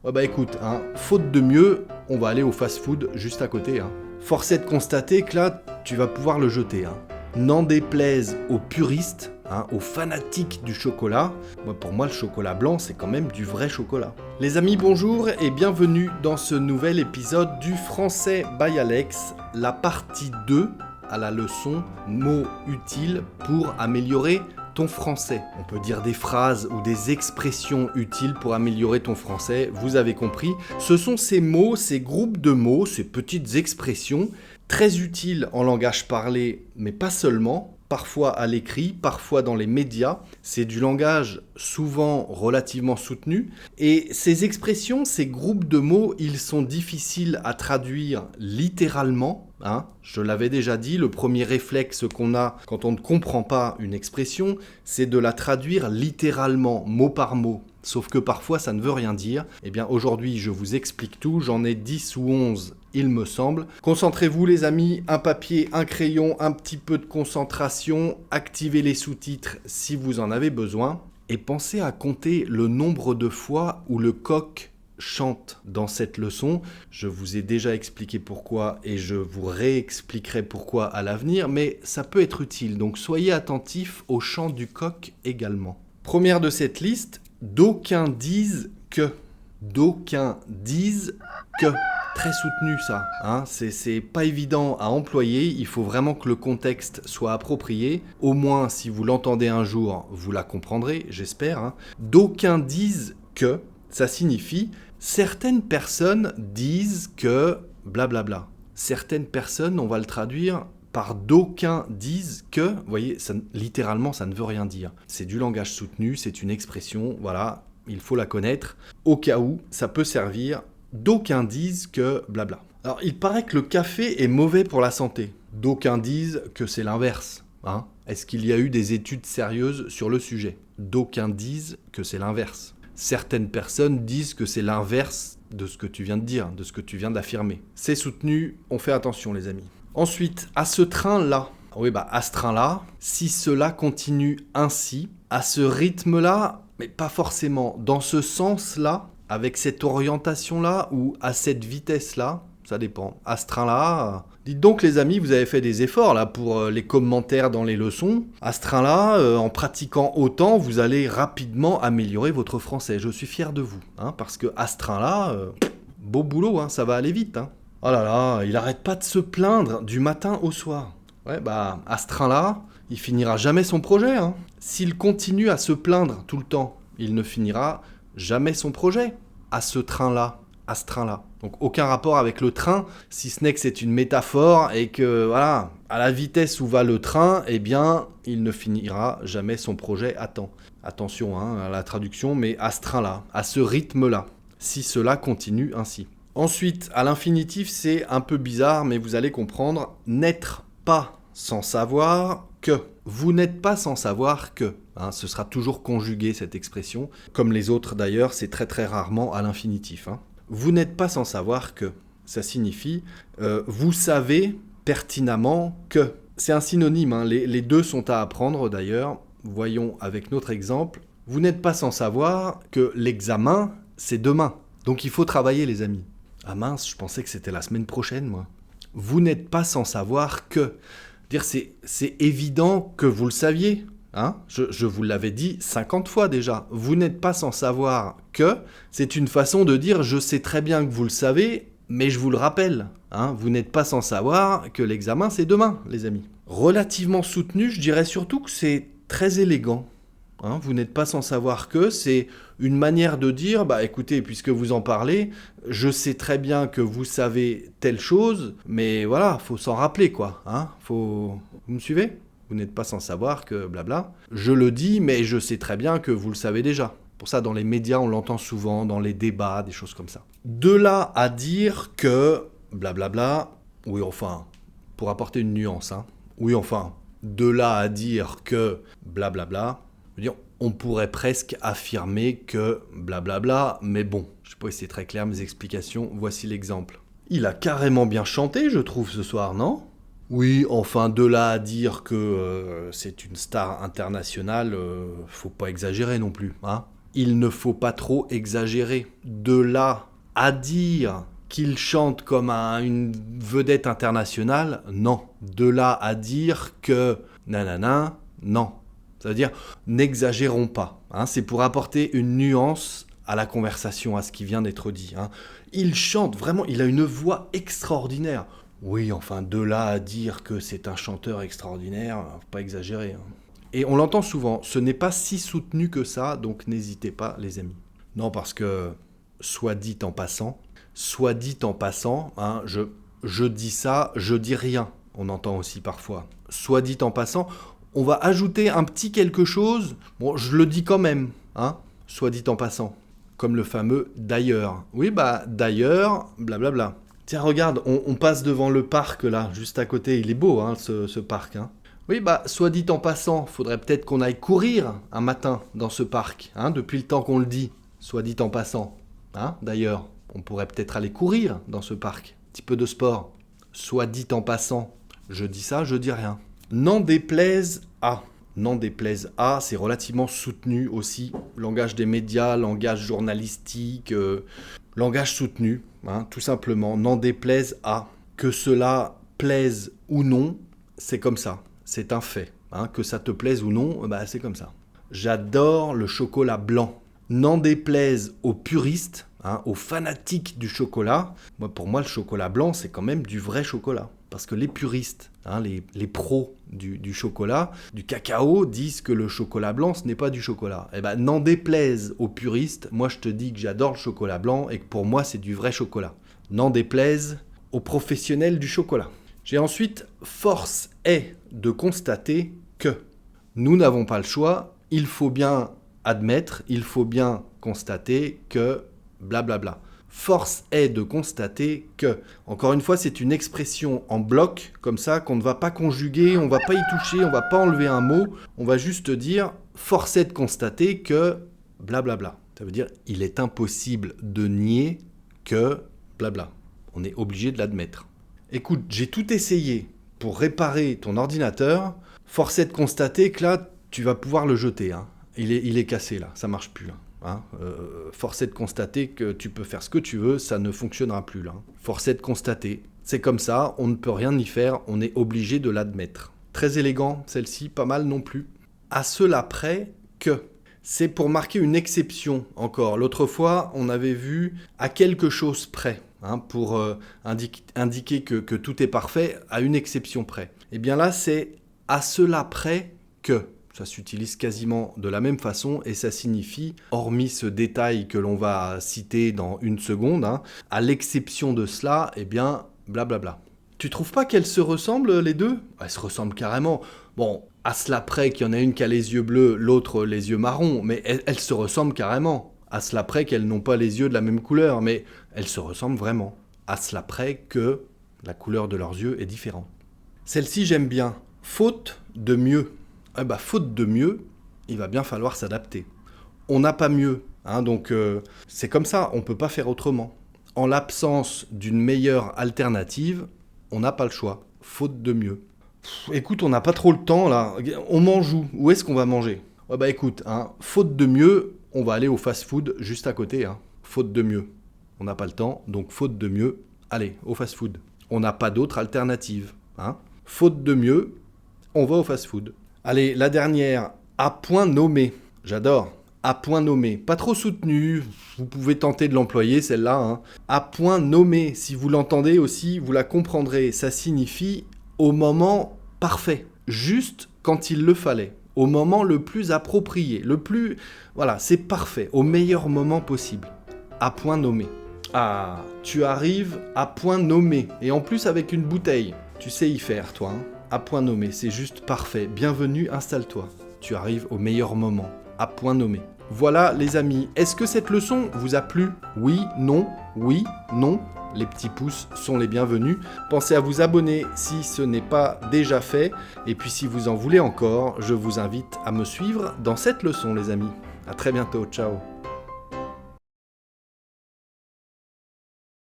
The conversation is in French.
Ouais bah écoute, hein, faute de mieux, on va aller au fast-food juste à côté. Hein. Force est de constater que là, tu vas pouvoir le jeter. Hein. N'en déplaise aux puristes, hein, aux fanatiques du chocolat, pour moi le chocolat blanc c'est quand même du vrai chocolat. Les amis bonjour et bienvenue dans ce nouvel épisode du Français by Alex, la partie 2 à la leçon mots utiles pour améliorer ton français. On peut dire des phrases ou des expressions utiles pour améliorer ton français, vous avez compris. Ce sont ces mots, ces groupes de mots, ces petites expressions très utiles en langage parlé, mais pas seulement, parfois à l'écrit, parfois dans les médias. C'est du langage souvent relativement soutenu. Et ces expressions, ces groupes de mots, ils sont difficiles à traduire littéralement. Hein, je l'avais déjà dit, le premier réflexe qu'on a quand on ne comprend pas une expression, c'est de la traduire littéralement, mot par mot. Sauf que parfois ça ne veut rien dire. Eh bien aujourd'hui je vous explique tout, j'en ai 10 ou 11 il me semble. Concentrez-vous les amis, un papier, un crayon, un petit peu de concentration, activez les sous-titres si vous en avez besoin. Et pensez à compter le nombre de fois où le coq chante dans cette leçon. Je vous ai déjà expliqué pourquoi et je vous réexpliquerai pourquoi à l'avenir, mais ça peut être utile, donc soyez attentifs au chant du coq également. Première de cette liste, d'aucuns disent que. D'aucuns disent que. Très soutenu ça, hein. C'est pas évident à employer, il faut vraiment que le contexte soit approprié. Au moins, si vous l'entendez un jour, vous la comprendrez, j'espère. Hein. D'aucuns disent que, ça signifie certaines personnes disent que blablabla. Certaines personnes, on va le traduire par d'aucuns disent que, vous voyez, ça, littéralement, ça ne veut rien dire. C'est du langage soutenu, c'est une expression, voilà, il faut la connaître. Au cas où, ça peut servir. D'aucuns disent que blabla. Alors, il paraît que le café est mauvais pour la santé. D'aucuns disent que c'est l'inverse. Hein. Est-ce qu'il y a eu des études sérieuses sur le sujet ? D'aucuns disent que c'est l'inverse. Certaines personnes disent que c'est l'inverse de ce que tu viens de dire, de ce que tu viens d'affirmer. C'est soutenu, on fait attention les amis. Ensuite, à ce train-là, oui à ce train-là, si cela continue ainsi, à ce rythme-là, mais pas forcément, dans ce sens-là, avec cette orientation-là ou à cette vitesse-là, ça dépend. À ce train-là, dites donc les amis, vous avez fait des efforts là pour les commentaires dans les leçons. À ce train-là, en pratiquant autant, vous allez rapidement améliorer votre français. Je suis fier de vous, hein, parce que à ce train-là, beau boulot, hein, ça va aller vite. Hein. Oh là là, il arrête pas de se plaindre du matin au soir. Ouais, à ce train-là, il finira jamais son projet. Hein. S'il continue à se plaindre tout le temps, il ne finira jamais son projet. À ce train-là. Donc aucun rapport avec le train, si ce n'est que c'est une métaphore et que, voilà, à la vitesse où va le train, eh bien, il ne finira jamais son projet à temps. Attention hein, à la traduction, mais à ce train-là, à ce rythme-là, si cela continue ainsi. Ensuite, à l'infinitif, c'est un peu bizarre, mais vous allez comprendre, n'être pas sans savoir que. Vous n'êtes pas sans savoir que. Hein, ce sera toujours conjugué cette expression. Comme les autres d'ailleurs, c'est très très rarement à l'infinitif. Hein. Vous n'êtes pas sans savoir que. Ça signifie vous savez pertinemment que. C'est un synonyme, hein. Les deux sont à apprendre d'ailleurs. Voyons avec notre exemple. Vous n'êtes pas sans savoir que l'examen, c'est demain. Donc il faut travailler les amis. Ah mince, je pensais que c'était la semaine prochaine moi. Vous n'êtes pas sans savoir que. C'est évident que vous le saviez. Hein, je vous l'avais dit 50 fois déjà. Vous n'êtes pas sans savoir que. C'est une façon de dire je sais très bien que vous le savez, mais je vous le rappelle. Hein, vous n'êtes pas sans savoir que l'examen c'est demain, les amis. Relativement soutenu, je dirais surtout que c'est très élégant. Hein, vous n'êtes pas sans savoir que c'est une manière de dire, écoutez, puisque vous en parlez, je sais très bien que vous savez telle chose, mais voilà, faut s'en rappeler quoi. Hein, vous me suivez ? Vous n'êtes pas sans savoir que blabla. Je le dis, mais je sais très bien que vous le savez déjà. Pour ça, dans les médias, on l'entend souvent, dans les débats, des choses comme ça. De là à dire que blablabla, oui enfin, pour apporter une nuance, hein, oui enfin, de là à dire que blablabla, on pourrait presque affirmer que blablabla, mais bon, je sais pas si c'est très clair mes explications, voici l'exemple. Il a carrément bien chanté, je trouve, ce soir, non ? Oui, enfin, de là à dire que c'est une star internationale, faut pas exagérer non plus, hein ? il ne faut pas trop exagérer. De là à dire qu'il chante comme une vedette internationale, non. De là à dire que nanana, non. Ça veut dire, n'exagérons pas. C'est pour apporter une nuance à la conversation, à ce qui vient d'être dit. Il chante vraiment, il a une voix extraordinaire. Oui, enfin, de là à dire que c'est un chanteur extraordinaire, faut pas exagérer. Et on l'entend souvent, ce n'est pas si soutenu que ça, donc n'hésitez pas, les amis. Non, parce que, soit dit en passant, je dis ça, je dis rien. On entend aussi parfois. Soit dit en passant, on va ajouter un petit quelque chose. Bon, je le dis quand même, soit dit en passant. Comme le fameux d'ailleurs. Oui, d'ailleurs, blablabla. Tiens, regarde, on passe devant le parc là, juste à côté. Il est beau, ce parc. Oui, soit dit en passant, faudrait peut-être qu'on aille courir un matin dans ce parc, depuis le temps qu'on le dit. Soit dit en passant. D'ailleurs, on pourrait peut-être aller courir dans ce parc. Un petit peu de sport. Soit dit en passant. Je dis ça, je dis rien. N'en déplaise à. N'en déplaise à, c'est relativement soutenu aussi. Langage des médias, langage journalistique, langage soutenu, tout simplement. N'en déplaise à. Que cela plaise ou non, c'est comme ça. C'est un fait. Que ça te plaise ou non, c'est comme ça. J'adore le chocolat blanc. N'en déplaise aux puristes, aux fanatiques du chocolat. Pour moi, le chocolat blanc, c'est quand même du vrai chocolat. Parce que les puristes, les pros du chocolat, du cacao, disent que le chocolat blanc, ce n'est pas du chocolat. N'en déplaise aux puristes, moi je te dis que j'adore le chocolat blanc et que pour moi c'est du vrai chocolat. N'en déplaise aux professionnels du chocolat. J'ai ensuite, force est de constater que nous n'avons pas le choix, il faut bien admettre, il faut bien constater que blablabla. Force est de constater que, encore une fois, c'est une expression en bloc, comme ça, qu'on ne va pas conjuguer, on ne va pas y toucher, on ne va pas enlever un mot, on va juste dire, force est de constater que, blablabla. Ça veut dire, il est impossible de nier que, blabla. On est obligé de l'admettre. Écoute, j'ai tout essayé pour réparer ton ordinateur, force est de constater que là, tu vas pouvoir le jeter. Il est cassé là, ça marche plus. Force est de constater que tu peux faire ce que tu veux, ça ne fonctionnera plus là. Force est de constater, c'est comme ça, on ne peut rien y faire, on est obligé de l'admettre. Très élégant, celle-ci, pas mal non plus. À cela près que, c'est pour marquer une exception encore. L'autre fois, on avait vu à quelque chose près, pour indiquer que tout est parfait, à une exception près. Et bien là, c'est à cela près que. Ça s'utilise quasiment de la même façon et ça signifie, hormis ce détail que l'on va citer dans une seconde, à l'exception de cela, blablabla. Tu trouves pas qu'elles se ressemblent les deux ? Elles se ressemblent carrément. Bon, à cela près qu'il y en a une qui a les yeux bleus, l'autre les yeux marrons, mais elles se ressemblent carrément. À cela près qu'elles n'ont pas les yeux de la même couleur, mais elles se ressemblent vraiment. À cela près que la couleur de leurs yeux est différente. Celle-ci, j'aime bien. Faute de mieux. Faute de mieux, il va bien falloir s'adapter. On n'a pas mieux, donc c'est comme ça, on ne peut pas faire autrement. En l'absence d'une meilleure alternative, on n'a pas le choix. Faute de mieux. Écoute, on n'a pas trop le temps là, on mange où est-ce qu'on va manger ? Écoute, faute de mieux, on va aller au fast-food juste à côté. Faute de mieux. On n'a pas le temps, donc faute de mieux, allez, au fast-food. On n'a pas d'autre alternative. Faute de mieux, on va au fast-food. Allez, la dernière, à point nommé. J'adore. À point nommé. Pas trop soutenu, vous pouvez tenter de l'employer celle-là. À point nommé, si vous l'entendez aussi, vous la comprendrez. Ça signifie au moment parfait. Juste quand il le fallait. Au moment le plus approprié. Voilà, c'est parfait. Au meilleur moment possible. À point nommé. Ah, tu arrives à point nommé. Et en plus avec une bouteille. Tu sais y faire, toi, À point nommé, c'est juste parfait. Bienvenue, installe-toi. Tu arrives au meilleur moment. À point nommé. Voilà les amis, est-ce que cette leçon vous a plu ? Oui, non, les petits pouces sont les bienvenus. Pensez à vous abonner si ce n'est pas déjà fait. Et puis si vous en voulez encore, je vous invite à me suivre dans cette leçon les amis. À très bientôt, ciao.